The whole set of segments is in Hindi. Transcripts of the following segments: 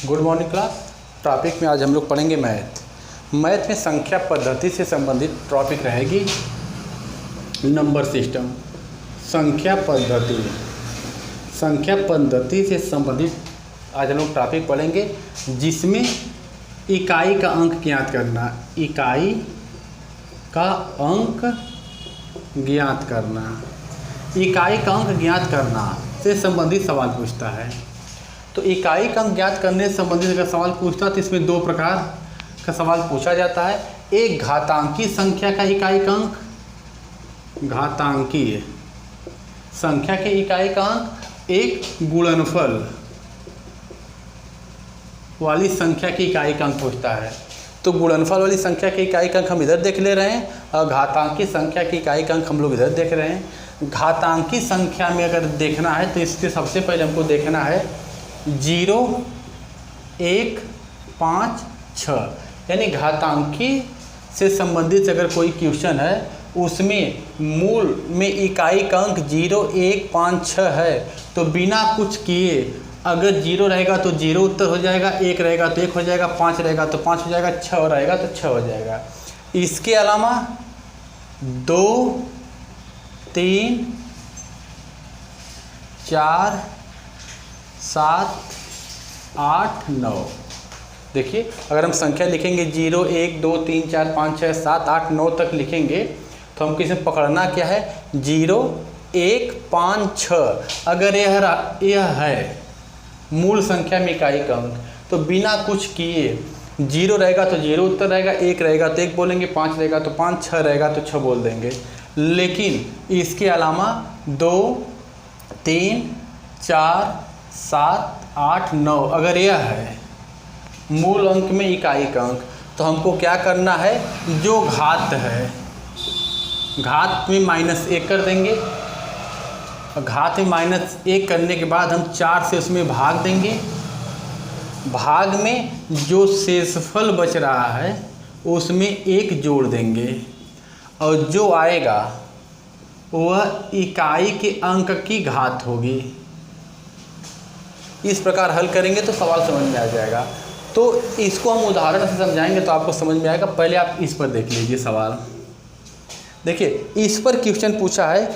Good morning class. टॉपिक में आज हम लोग पढ़ेंगे मैथ में संख्या पद्धति से संबंधित टॉपिक रहेगी नंबर सिस्टम। संख्या पद्धति से संबंधित आज हम लोग टॉपिक पढ़ेंगे जिसमें इकाई का अंक ज्ञात करना, इकाई का अंक ज्ञात करना से संबंधित सवाल पूछता है। तो इकाई का अंक ज्ञात करने से संबंधित अगर सवाल पूछता है तो इसमें दो प्रकार का सवाल पूछा जाता है। एक घातांकी संख्या का इकाई का अंक, घातांकीय संख्या के इकाई का अंक, एक गुणनफल वाली संख्या की इकाई का अंक पूछता है। तो गुणनफल वाली संख्या की इकाई का अंक हम इधर देख ले रहे हैं और घातांकी संख्या की इकाई का अंक हम लोग इधर देख रहे हैं। घातांकी संख्या में अगर देखना है तो इसके सबसे पहले हमको देखना है 0, 1, 5, 6 यानी घातांकी से संबंधित अगर कोई क्वेश्चन है उसमें मूल में इकाई का अंक 0, 1, 5, 6 है तो बिना कुछ किए अगर 0 रहेगा तो 0 उत्तर हो जाएगा, 1 रहेगा तो 1 हो जाएगा, 5 रहेगा तो 5 हो जाएगा, 6 रहेगा तो 6 हो जाएगा। इसके अलावा 2, 3, 4, 7, 8, 9 देखिए अगर हम संख्या लिखेंगे 0, 1, 2, 3, 4, 5, 6, 7, 8, 9 तक लिखेंगे तो हमको इसमें पकड़ना क्या है 0, 1, 5, 6 अगर यह है मूल संख्या में इकाई का अंक तो बिना कुछ किए 0 रहेगा तो 0 उत्तर रहेगा, 1 रहेगा तो 1 बोलेंगे, 5 रहेगा तो 5, 6 रहेगा तो 6 बोल देंगे। लेकिन इसके अलावा 2, 3, 4, 7, 8, 9 अगर यह है मूल अंक में इकाई का अंक तो हमको क्या करना है, जो घात है घात में -1 कर देंगे। घात में -1 करने के बाद हम 4 से उसमें भाग देंगे। भाग में जो शेषफल बच रहा है उसमें 1 जोड़ देंगे और जो आएगा वह इकाई के अंक की घात होगी। इस प्रकार हल करेंगे तो सवाल समझ में आ जाएगा। तो इसको हम उदाहरण से समझाएंगे तो आपको समझ में आएगा। पहले आप इस पर देख लीजिए सवाल। देखिए इस पर क्वेश्चन पूछा है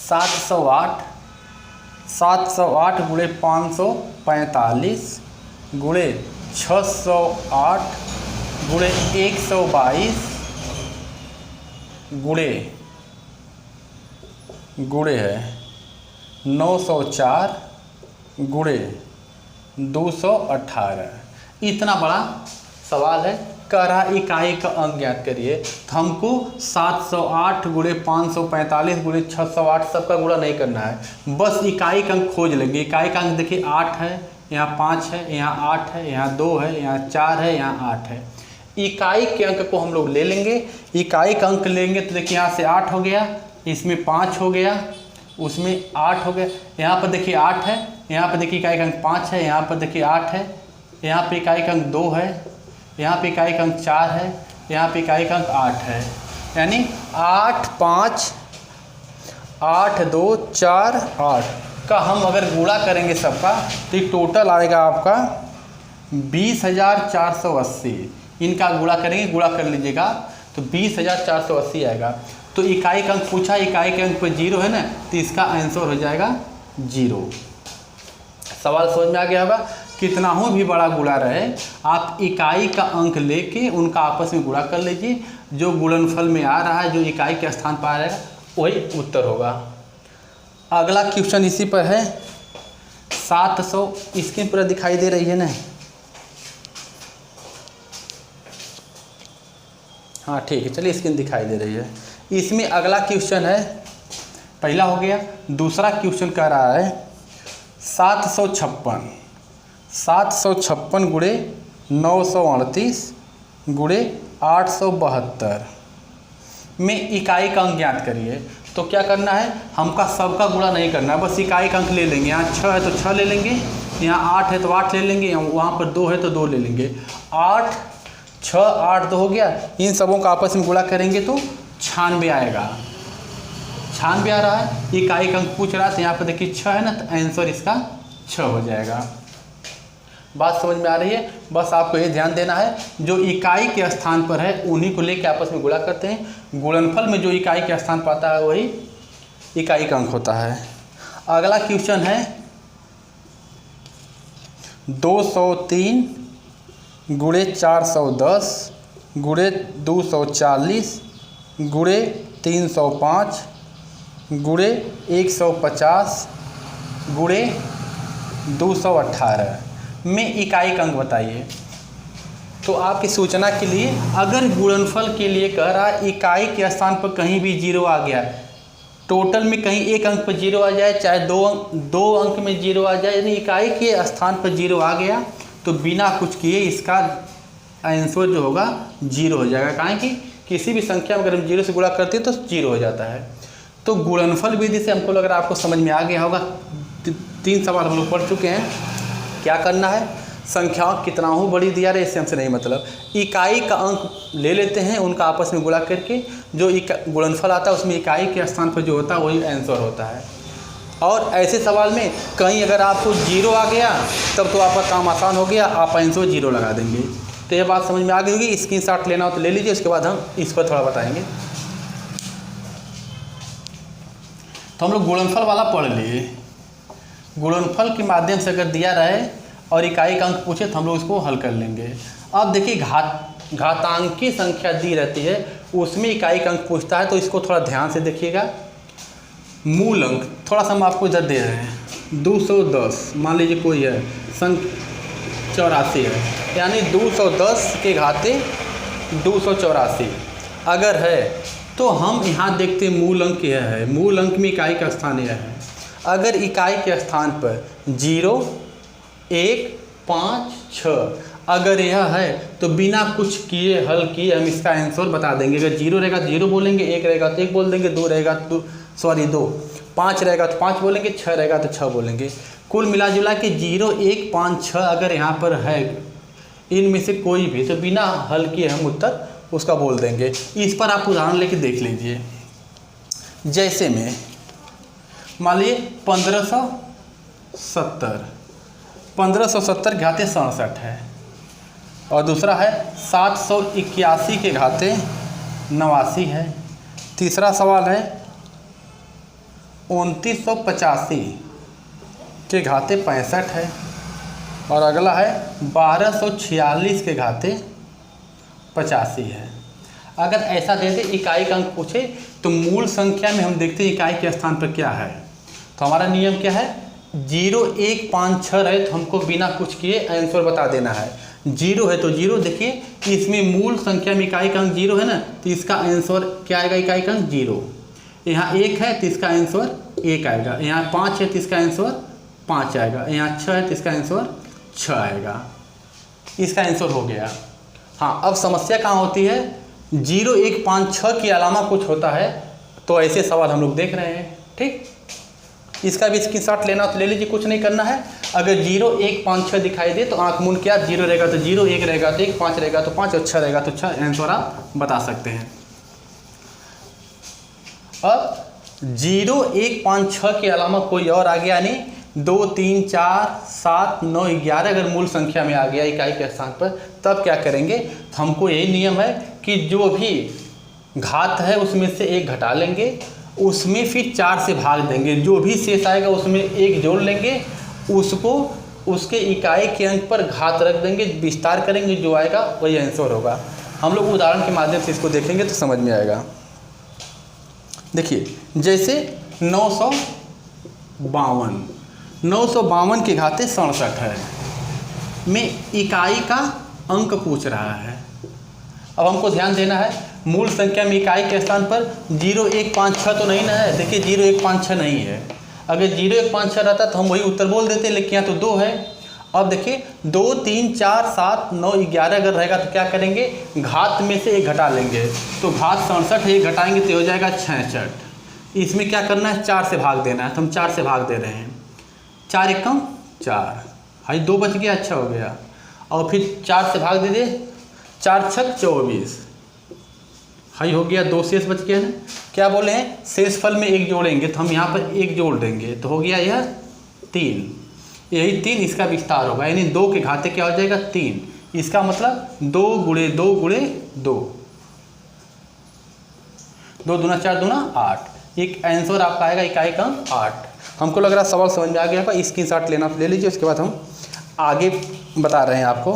708 गुणे 545 गुणे 608 गुणे 122 गुणे है 904 गुणे 218। इतना बड़ा सवाल है। कह रहा इकाई का अंक ज्ञात करिए तो हमको 708 गुणे 545 गुणे 608 सबका गुणा नहीं करना है, बस इकाई का अंक खोज लेंगे। इकाई का अंक देखिए 8 है, यहाँ 5 है, यहाँ 8 है, यहाँ 2 है, यहाँ 4 है, यहाँ 8 है। इकाई के अंक को हम लोग ले लेंगे। इकाई का अंक लेंगे तो देखिए यहाँ से 8 हो गया, इसमें 5 हो गया, उसमें 8 हो गया, यहाँ पर देखिए 8 है, यहाँ पर देखिए इकाई का अंक 5 है, यहाँ पर देखिए 8 है, यहाँ पर इकाई का अंक 2 है, यहाँ पे इकाई का अंक 4 है, यहाँ पे इकाई का अंक 8 है। यानी 8, 5, 8, 2, 4, 8 का हम अगर गुणा करेंगे सबका तो ये टोटल आएगा आपका 20,480। इनका गुणा करेंगे, गुणा कर लीजिएगा तो 20,480 आएगा। तो इकाई का अंक पूछा, इकाई के अंक पर 0 है ना तो इसका आंसर हो जाएगा 0। सवाल समझ में आ गया होगा। कितना हो भी बड़ा गुणा रहे आप इकाई का अंक लेके उनका आपस में गुणा कर लीजिए। जो गुणनफल में आ रहा है, जो इकाई के स्थान पर आ रहेगा वही उत्तर होगा। अगला क्वेश्चन इसी पर है 700। स्क्रीन पर दिखाई दे रही है ना? हाँ ठीक है, चलिए स्क्रीन दिखाई दे रही है। इसमें अगला क्वेश्चन है, पहला हो गया। दूसरा क्वेश्चन कह रहा है 756 गुणे 938 गुणे 872 में इकाई का अंक ज्ञात करिए। तो क्या करना है, हमका सबका गुणा नहीं करना है, बस इकाई का अंक ले लेंगे। यहाँ 6 है तो 6 ले लेंगे, यहाँ 8 है तो 8 ले लेंगे, वहाँ पर 2 है तो 2 ले लेंगे। 8, 6, 8 2 हो गया। इन सबों का आपस में गुणा करेंगे तो 96 आएगा। 96 आ रहा है, इकाई का अंक पूछ रहा है, तो यहाँ पर देखिए 6 है ना, तो आंसर इसका 6 हो जाएगा। बात समझ में आ रही है? बस आपको ये ध्यान देना है, जो इकाई के स्थान पर है उन्हीं को लेकर आपस में गुणा करते हैं। गुणनफल में जो इकाई के स्थान पर आता है वही इकाई का अंक होता है। अगला क्वेश्चन है 203 गुणे 410 गुणे 240 गुणे 305 गुणे 150 गुणे 218 में इकाई का अंक बताइए। तो आपकी सूचना के लिए, अगर गुणनफल के लिए कह रहा है इकाई के स्थान पर कहीं भी 0 आ गया, टोटल में कहीं एक अंक पर 0 आ जाए, चाहे दो अंक में 0 आ जाए, यानी इकाई के स्थान पर 0 आ गया तो बिना कुछ किए इसका आंसर जो होगा 0 हो जाएगा। काहे कि किसी भी संख्या में अगर हम 0 से गुणा करते हैं तो 0 हो जाता है। तो गुणनफल विधि से हमको लग रहा है आपको समझ में आ गया होगा। 3 सवाल हम लोग पढ़ चुके हैं। क्या करना है, संख्याओं कितना हो बड़ी दिया रहे इससे हमसे नहीं मतलब, इकाई का अंक ले लेते हैं, उनका आपस में गुणा करके जो गुणनफल आता है उसमें इकाई के स्थान पर जो होता है वही आंसर होता है। और ऐसे सवाल में कहीं अगर आपको 0 आ गया तब तो आपका काम आसान हो गया, आप आंसर 0 लगा देंगे। तो ये बात समझ में आ गई होगी। स्क्रीनशॉट लेना हो तो ले लीजिए, उसके बाद हम इस पर थोड़ा बताएंगे। तो हम लोग गुणनफल वाला पढ़ लिए। गुणनफल के माध्यम से अगर दिया रहे और इकाई का अंक पूछे तो हम लोग इसको हल कर लेंगे। अब देखिए घातांकी संख्या दी रहती है, उसमें इकाई का अंक पूछता है, तो इसको थोड़ा ध्यान से देखिएगा। मूल अंक थोड़ा सा हम आपको इधर दे रहे हैं, 210 मान लीजिए कोई है, संख्या 84 है, यानी 210 के घाते 284 अगर है तो हम यहाँ देखते मूल अंक यह है, मूल अंक में इकाई का स्थान यह है। अगर इकाई के स्थान पर 0, 1, 5, 6 अगर यह है तो बिना कुछ किए हल किए हम इसका आंसर बता देंगे। अगर 0 रहेगा तो 0 बोलेंगे, 1 रहेगा तो 1 बोल देंगे, 2 रहेगा तो 2, 5 रहेगा तो 5 बोलेंगे, 6 रहेगा तो 6 बोलेंगे। कुल मिला जुला के 0, 1, 5, 6 अगर यहाँ पर है, इनमें से कोई भी, तो बिना हल किए हम उत्तर उसका बोल देंगे। इस पर आप उदाहरण लेके देख लीजिए। जैसे में मान लीजिए 1570 घाते 67 है, और दूसरा है 781 के घाते 89 है। तीसरा सवाल है 2985 के घाते 65 है, और अगला है 1246 के घाते 85 है। अगर ऐसा दे दे इकाई का अंक पूछे तो मूल संख्या में हम देखते हैं इकाई के स्थान पर क्या है। तो हमारा नियम क्या है, 0, 1, 5, 6 रहे तो हमको बिना कुछ किए आंसर बता देना है। 0 है तो 0, देखिए इसमें मूल संख्या में इकाई का अंक 0 है ना, तो इसका आंसर क्या आएगा, इकाई का अंक 0। यहाँ 1 है तो इसका आंसर 1 आएगा, यहाँ 5 है तो इसका आंसर 5 आएगा, यहाँ 6 है तो इसका आंसर 6 आएगा। इसका आंसर हो गया। हाँ, अब समस्या कहाँ होती है, 0, 1, 5, 6 के अलावा कुछ होता है, तो ऐसे सवाल हम लोग देख रहे हैं। ठीक, इसका भी स्क्रीनशॉट लेना तो ले लीजिए, कुछ नहीं करना है। अगर 0, 1, 5, 6 दिखाई दे तो आंख मूंद के आप 0 रहेगा तो 0, 1 रहेगा तो 1, 5 रहेगा तो 5 और 6 रहेगा तो 6 आंसर आप बता सकते हैं। अब 0, 1, 5, 6 के अलावा कोई और आ गया, यानी 2, 3, 4, 7, 9, 11 अगर मूल संख्या में आ गया इकाई के स्थान पर, तब क्या करेंगे, तो हमको यही नियम है कि जो भी घात है उसमें से 1 घटा लेंगे, उसमें फिर 4 से भाग देंगे, जो भी शेष आएगा उसमें 1 जोड़ लेंगे, उसको उसके इकाई के अंक पर घात रख देंगे, विस्तार करेंगे, जो आएगा वही आंसर होगा। हम लोग उदाहरण के माध्यम से इसको देखेंगे तो समझ में आएगा। देखिए, जैसे 952 के घाते 67 है में इकाई का अंक पूछ रहा है। अब हमको ध्यान देना है, मूल संख्या में इकाई के स्थान पर 0, 1, 5, 6 तो नहीं ना है। देखिए 0, 1, 5, 6 नहीं है। अगर 0, 1, 5, 6 रहता तो हम वही उत्तर बोल देते, लेकिन यहाँ तो 2 है। अब देखिए 2, 3, 4, 7, 9, 11 अगर रहेगा तो क्या करेंगे, घात में से 1 घटा लेंगे, तो घात 67 है, 1 घटाएंगे तो हो जाएगा 66। इसमें क्या करना है, 4 से भाग देना है, तो हम 4 से भाग दे रहे हैं। 4 एकम 4, हाई 2 बच गया, अच्छा हो गया। और फिर 4 से भाग दे दे, 4 छक 24, हाई हो गया, 2 शेष बच गया ना। क्या बोले हैं, शेषफल में 1 जोड़ेंगे तो हम यहाँ पर 1 जोड़ देंगे तो हो गया यह 3। यही 3 इसका विस्तार होगा, यानी 2 के घाते क्या हो जाएगा 3। इसका मतलब 2 गुणे 2 गुणे 2, 2 दूना 4 दूना 8। एक आंसर आपका आएगा इकाई का 8। हमको लग रहा है सवाल समझ में आ गया होगा। स्क्रीनशॉट लेना ले लीजिए, उसके बाद हम आगे बता रहे हैं आपको।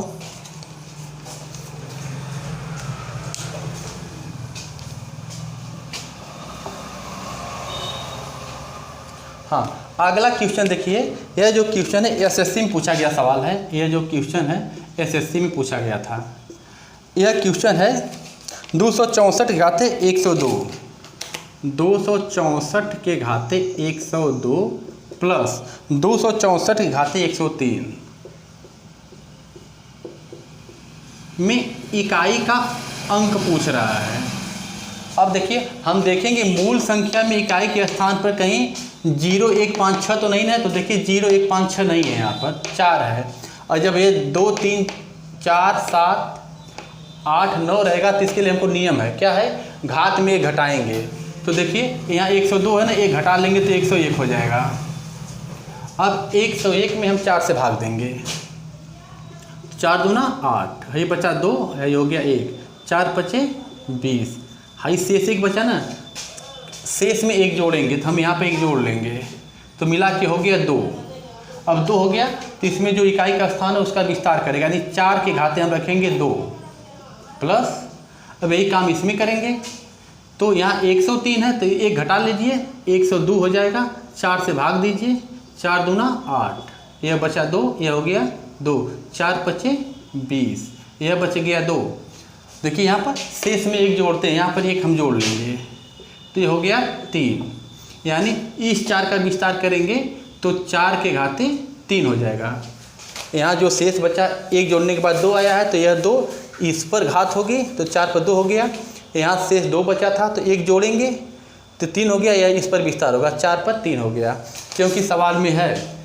हाँ, अगला क्वेश्चन देखिए। यह जो क्वेश्चन है एसएससी में पूछा गया सवाल है। यह जो क्वेश्चन है एसएससी में पूछा गया था। यह क्वेश्चन है 264 घाते 102, 264 के घाते 102 प्लस 264 के घाते 103 में इकाई का अंक पूछ रहा है। अब देखिए, हम देखेंगे मूल संख्या में इकाई के स्थान पर कहीं 0, 1, 5, 6 तो नहीं है। तो देखिए 0, 1, 5, 6 नहीं है, यहाँ पर 4 है। और जब ये 2, 3, 4, 7, 8, 9 रहेगा तो इसके लिए हमको नियम है, क्या है, घात में घटाएंगे। तो देखिए यहाँ 102 है ना, एक घटा लेंगे तो 101 हो जाएगा। अब 101 में हम 4 से भाग देंगे, 4 दूना 8, ये बचा 2, ये हो गया 1, 4 बचे 20। हाई शेष 1 बचा ना, शेष में 1 जोड़ेंगे तो हम यहाँ पे 1 जोड़ लेंगे तो मिला के हो गया 2। अब 2 हो गया तो इसमें जो इकाई का स्थान है उसका विस्तार करेगा, यानी 4 के घाते हम रखेंगे 2 प्लस, अब यही काम इसमें करेंगे। तो यहाँ 103 है तो 1 घटा लीजिए, 102 हो जाएगा। 4 से भाग दीजिए, 4 दूना 8, यह बचा 2, यह हो गया 2, 4 बचे 20, यह बच गया 2। देखिए यहाँ पर शेष में 1 जोड़ते हैं, यहाँ पर 1 हम जोड़ लेंगे तो ये हो गया 3। यानी इस 4 का विस्तार करेंगे तो 4 के घाते 3 हो जाएगा। यहाँ जो शेष बचा 1 जोड़ने के बाद 2 आया है तो यह 2 इस पर घात होगी तो 4 पर 2 हो गया। यहाँ शेष 2 बचा था तो 1 जोड़ेंगे तो 3 हो गया, यह इस पर विस्तार होगा, 4 पर 3 हो गया। क्योंकि सवाल में है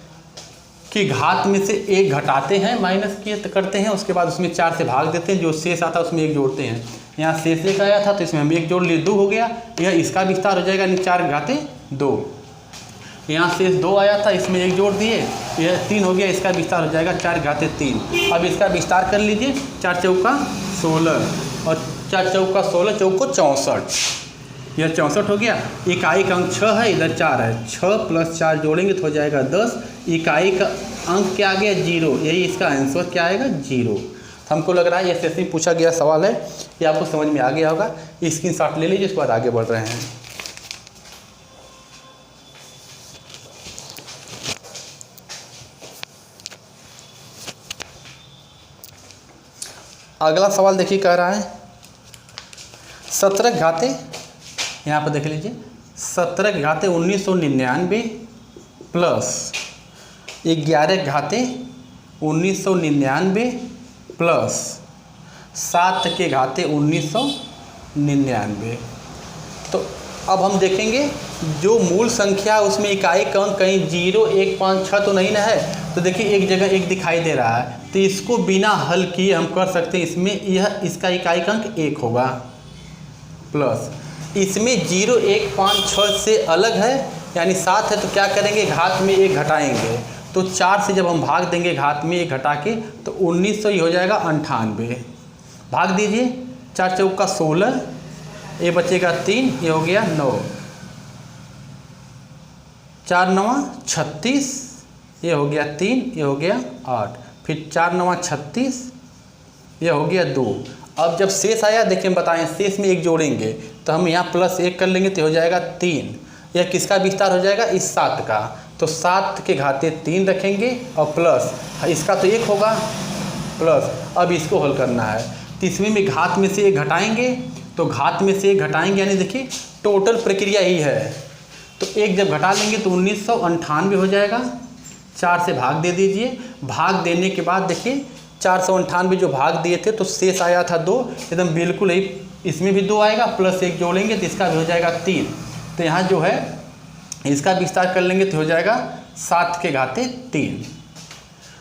कि घात में से 1 घटाते हैं, माइनस किए करते हैं, उसके बाद उसमें 4 से भाग देते हैं, जो शेष आता है उसमें 1 जोड़ते हैं। यहाँ शेष 1 आया था तो इसमें हम 1 जोड़ लिए, 2 हो गया, यह इसका विस्तार हो जाएगा, यानी 4 घाते 2। यहाँ शेष 2 आया था, इसमें 1 जोड़ दिए, यह 3 हो गया, इसका विस्तार हो जाएगा 4 घाते 3। अब इसका विस्तार कर लीजिए, 4 चौका 16 और 4 चौका 16, चौको 64, यह 64 हो गया। इकाई का अंक 6 है, इधर 4 है, 6 प्लस 4 जोड़ेंगे तो हो जाएगा 10। इकाई का अंक क्या आ गया 0, यही इसका आंसर क्या आएगा 0। हमको लग रहा है ये ऐसे ही पूछा गया सवाल है, ये आपको समझ में आ गया होगा। स्क्रीनशॉट ले लीजिए, उसके बाद आगे बढ़ रहे हैं। अगला सवाल देखिए, कह रहा है 17 घाते, यहाँ पर देख लीजिए, 17 घाते 1999 प्लस 11 घाते 1999 प्लस 7 के घाते 1999। तो अब हम देखेंगे जो मूल संख्या उसमें इकाई का अंक कहीं 0, 1, 5, 6 तो नहीं ना है। तो देखिए एक जगह 1 दिखाई दे रहा है, तो इसको बिना हल किए हम कर सकते हैं। इसमें यह इसका इकाई का अंक 1 होगा, प्लस इसमें 0, 1, 5, 6 से अलग है, यानी 7 है तो क्या करेंगे, घात में 1 घटाएंगे। तो 4 से जब हम भाग देंगे घात में 1 घटा के तो 1900 ही हो जाएगा 98। भाग दीजिए, 4 चौका 16, ये बचेगा 3, ये हो गया 9, 4 9 36, ये हो गया 3, ये हो गया 8, फिर 4 9 36, ये हो गया 2। अब जब शेष आया देखिए, हम बताएं शेष में 1 जोड़ेंगे तो हम यहाँ प्लस 1 कर लेंगे तो हो जाएगा 3। यह किसका विस्तार हो जाएगा, इस 7 का। तो 7 के घाते 3 रखेंगे और प्लस इसका तो 1 होगा, प्लस अब इसको हल करना है। तो इसमें में घात में से 1 घटाएंगे, तो घात में से 1 घटाएंगे, यानी देखिए टोटल प्रक्रिया ही है। तो 1 जब घटा लेंगे तो 1998 हो जाएगा। 4 से भाग दे दीजिए, भाग देने के बाद देखिए 498 जो भाग दिए थे तो शेष आया था 2, एकदम बिल्कुल ही इसमें भी 2 आएगा, प्लस 1 जोड़ेंगे तो इसका भी हो जाएगा 3। तो यहाँ जो है इसका विस्तार कर लेंगे तो हो जाएगा 7 के घाते 3।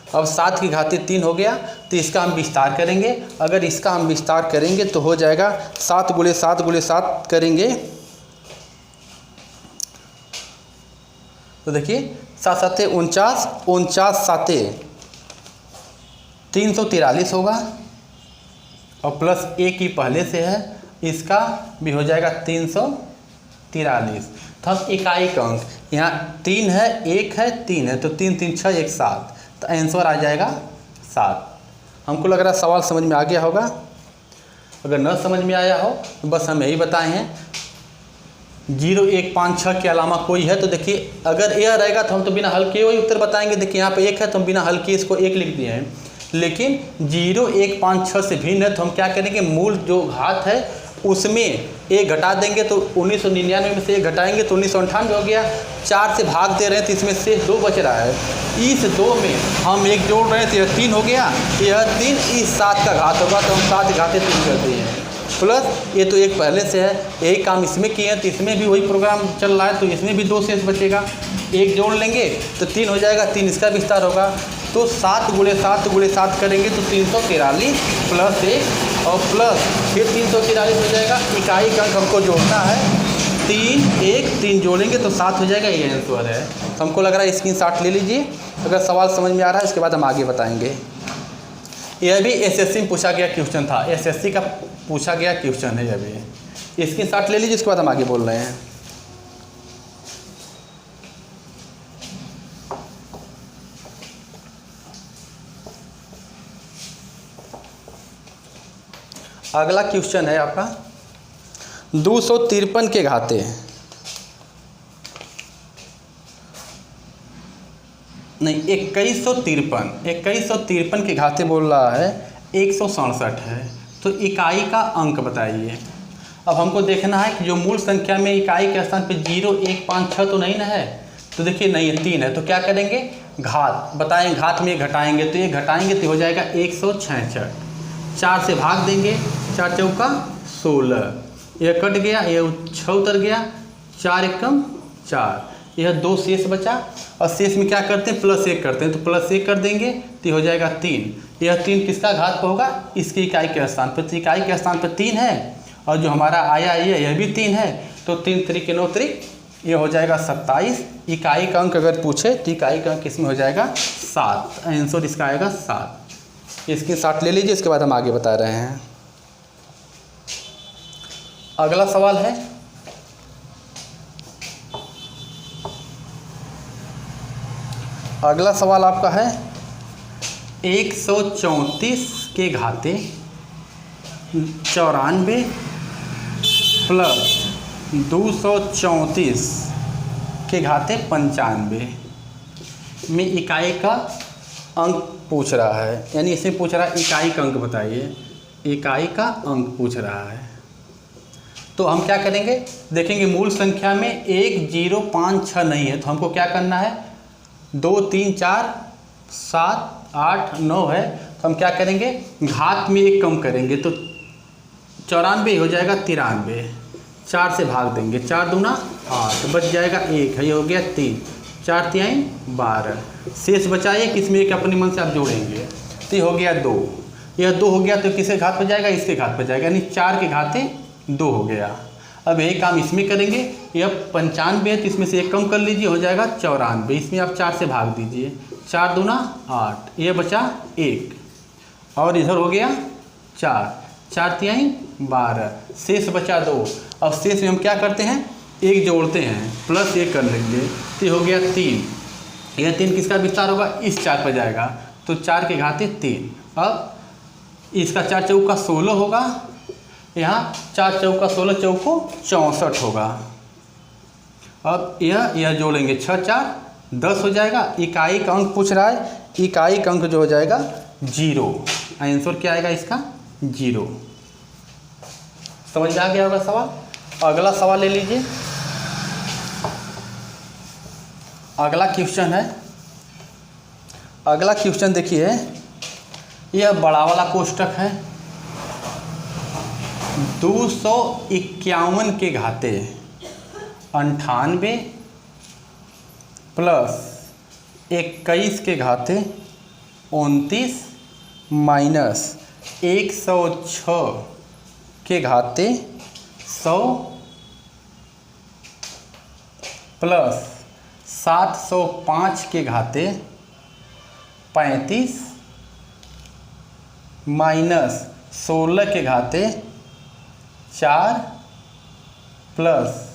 अब 7 की घाते 3 हो गया, तो इसका हम विस्तार करेंगे। अगर इसका हम विस्तार करेंगे तो हो जाएगा 7 गुणे 7 गुणे 7 करेंगे तो देखिए 7 7 49, 49 7 343 होगा, और प्लस एक ही पहले से है, इसका भी हो जाएगा 343। तो हम इकाई का अंक यहाँ 3 है, 1 है, 3 है, तो 3 3 6 1 7, तो आंसर आ जाएगा 7। हमको लग रहा है सवाल समझ में आ गया होगा। अगर न समझ में आया हो तो बस हम यही बताए हैं 0 1 5 6 के अलावा कोई है तो देखिए, अगर यह रहेगा तो हम तो बिना हल किए वही उत्तर बताएंगे। देखिए यहाँ पे 1 है तो हम बिना हल किए इसको 1 लिख दिए हैं, लेकिन 0 1 5 6 से भिन्न है तो हम क्या करेंगे, मूल जो घात है उसमें 1 घटा देंगे, तो 1999 में से 1 घटाएंगे तो 1998 हो गया। 4 से भाग दे रहे हैं तो इसमें से 2 बच रहा है, इस 2 में हम 1 जोड़ रहे हैं तो यह 3 हो गया, यह 3 इस 7 का घात होगा, तो हम 7 घाते 3 करते हैं। प्लस ये तो 1 पहले से है, यही काम इसमें किए हैं तो इसमें भी वही प्रोग्राम चल रहा है, तो इसमें भी 2 शेष बचेगा, 1 जोड़ लेंगे तो 3 हो जाएगा, 3 इसका विस्तार होगा, तो 7 गुणे 7 गुणे 7 करेंगे तो 343 प्लस 1 और प्लस फिर 343 हो जाएगा। इकाई का अंक हमको जोड़ना है, 3 1 3 जोड़ेंगे तो 7 हो जाएगा, ये आंसर है। तो हमको लग रहा है स्क्रीनशॉट ले लीजिए, अगर सवाल समझ में आ रहा है इसके बाद हम आगे बताएंगे। यह भी एसएससी में पूछा गया क्वेश्चन था, एसएससी का पूछा गया क्वेश्चन है, यह भी स्क्रीनशॉट ले लीजिए, इसके बाद हम आगे बोल रहे हैं। अगला क्वेश्चन है आपका 253 के घाते, नहीं 2153 के घाते बोल रहा है 167 है, तो इकाई का अंक बताइए। अब हमको देखना है कि जो मूल संख्या में इकाई के स्थान पे 0 1 5 6 तो नहीं ना है, तो देखिए नहीं है, 3 है, तो क्या करेंगे, घात बताएं, घात में घटाएंगे, तो ये घटाएंगे तो हो जाएगा 166, 4 से भाग देंगे, 4 चौका 16, यह कट गया, यह 6 उतर गया, 4 एकम 4, यह 2 शेष बचा, और शेष में क्या करते हैं, प्लस 1 करते हैं, तो प्लस 1 कर देंगे तो हो जाएगा 3। यह 3 किसका घात पर होगा, इसकी इकाई के स्थान पर, तो इकाई के स्थान पर 3 है, और जो हमारा आया यह भी 3 है, तो 3 3 9 3, ये हो जाएगा 27। इकाई का अंक अगर पूछे तो इकाई का अंक इसमें हो जाएगा 7, आंसर इसका आएगा 7। इसकी 7 ले लीजिए, इसके बाद हम आगे बता रहे हैं। अगला सवाल है अगला सवाल आपका है 134 के घाते 94 प्लस 234 के घाते 95 में इकाई का अंक पूछ रहा है, यानी इसमें पूछ रहा है इकाई का अंक बताइए, इकाई का अंक पूछ रहा है। तो हम क्या करेंगे, देखेंगे मूल संख्या में 1 0 5 6 नहीं है, तो हमको क्या करना है, 2 3 4 7 8 9 है, तो हम क्या करेंगे, घात में 1 कम करेंगे, तो 94 हो जाएगा 93, 4 से भाग देंगे, 4 दूना 8, बच जाएगा 1 है, ये हो गया 3, 4 3 12, शेष बचाइए, किसमें एक अपने मन से आप जोड़ेंगे, तो ये हो गया 2, यह 2 हो गया तो किसके घात पर जाएगा, इसके घात पर जाएगा, यानी 4 के घाते 2 हो गया। अब यही काम इसमें करेंगे, यह 95 है तो इसमें से 1 कम कर लीजिए, हो जाएगा 94, इसमें आप 4 से भाग दीजिए, 4 दूना 8, यह बचा 1, और इधर हो गया 4, 4 3 12, शेष बचा 2। अब शेष में हम क्या करते हैं, 1 जोड़ते हैं, प्लस 1 कर लेंगे, तो हो गया 3, यह 3 किसका विस्तार होगा, इस 4 पर जाएगा, तो 4 के घाते 3। अब इसका 4 चौका 16 होगा, यहाँ 4 चौका 16, चौको 64 होगा। अब यह जोड़ेंगे, 6 4 10 हो जाएगा। इकाई का अंक पूछ रहा है, इकाई का अंक जो हो जाएगा 0, आंसर क्या आएगा इसका 0। समझ में आ गया होगा सवाल। अगला सवाल ले लीजिए, अगला क्वेश्चन है, अगला क्वेश्चन देखिए, यह बड़ा वाला कोष्टक है, 251 के घाते 98 प्लस 21 के घाते 29 माइनस 106 के घाते 100 प्लस 705 के घाते 35 माइनस 16 के घाते 4 प्लस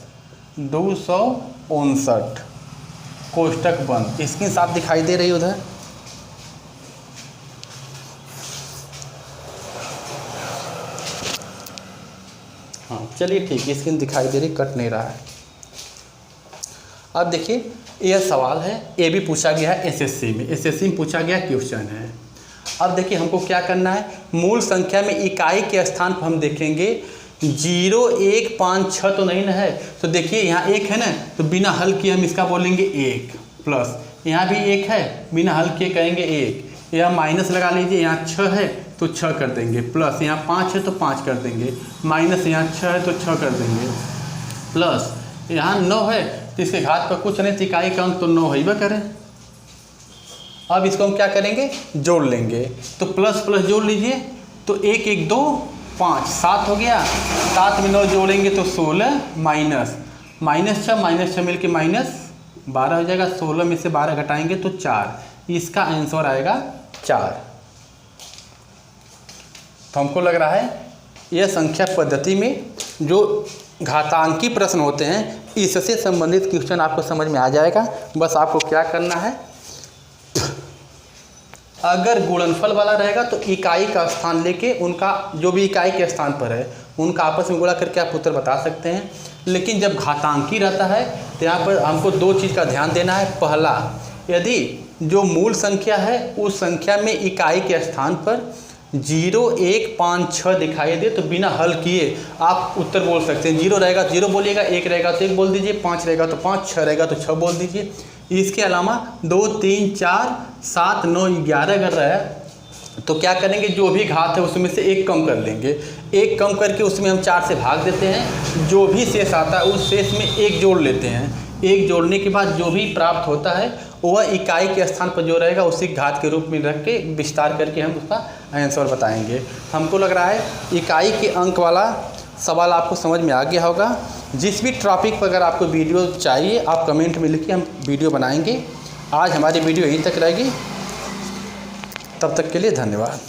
259 कोष्टक बंद। इसकी साफ दिखाई दे रही है उधर। हाँ चलिए ठीक है, स्क्रीन दिखाई दे रही, कट नहीं रहा है। अब देखिए यह सवाल है, ये भी पूछा गया है एसएससी में पूछा गया क्वेश्चन है। अब देखिए हमको क्या करना है, मूल संख्या में इकाई के स्थान पर हम देखेंगे 0 1 5 6 तो नहीं ना है, तो देखिए यहाँ 1 है ना, तो बिना हल किए हम इसका बोलेंगे 1 प्लस यहाँ भी 1 है, बिना हल किए कहेंगे 1, यहाँ माइनस लगा लीजिए, यहाँ 6 है तो 6 कर देंगे, प्लस यहाँ 5 है तो 5 कर देंगे, माइनस यहाँ 6 है तो 6 कर देंगे, प्लस यहाँ 9 है तो इसके घात पर कुछ नहीं, इकाई का अंक तो 9 ही करें। अब इसको हम क्या करेंगे, जोड़ लेंगे, तो प्लस प्लस जोड़ लीजिए, तो 1 1 2 5 7 हो गया, 7 में 9 जोड़ेंगे तो 16 माइनस 6 मिल के -12 हो जाएगा, 16 में से 12 घटाएंगे तो 4, इसका आंसर आएगा 4। तो हमको लग रहा है यह संख्या पद्धति में जो घातांकी प्रश्न होते हैं इससे संबंधित क्वेश्चन आपको समझ में आ जाएगा। बस आपको क्या करना है, अगर गुणनफल वाला रहेगा तो इकाई का स्थान लेके उनका जो भी इकाई के स्थान पर है उनका आपस में गुणा करके आप उत्तर बता सकते हैं। लेकिन जब घातांकी रहता है तो यहाँ पर हमको 2 चीज़ का ध्यान देना है। पहला, यदि जो मूल संख्या है उस संख्या में इकाई के स्थान पर 0 1 5 6 दिखाई दे तो बिना हल किए आप उत्तर बोल सकते हैं। 0 रहेगा तो 0 बोलिएगा, 1 रहेगा तो 1 बोल दीजिए, 5 रहेगा तो 5, 6 रहेगा तो 6 बोल दीजिए। इसके अलावा 2 3 4 7 9 11 अगर रहा है तो क्या करेंगे, जो भी घात है उसमें से 1 कम कर लेंगे, 1 कम करके उसमें हम 4 से भाग देते हैं, जो भी शेष आता है उस शेष में 1 जोड़ लेते हैं। 1 जोड़ने के बाद जो भी प्राप्त होता है वह इकाई के स्थान पर जो रहेगा उसी घात के रूप में रख के विस्तार करके हम उसका आंसर बताएंगे। हमको लग रहा है इकाई के अंक वाला सवाल आपको समझ में आ गया होगा। जिस भी टॉपिक पर अगर आपको वीडियो चाहिए आप कमेंट में लिखिए, हम वीडियो बनाएंगे। आज हमारी वीडियो यहीं तक रहेगी, तब तक के लिए धन्यवाद।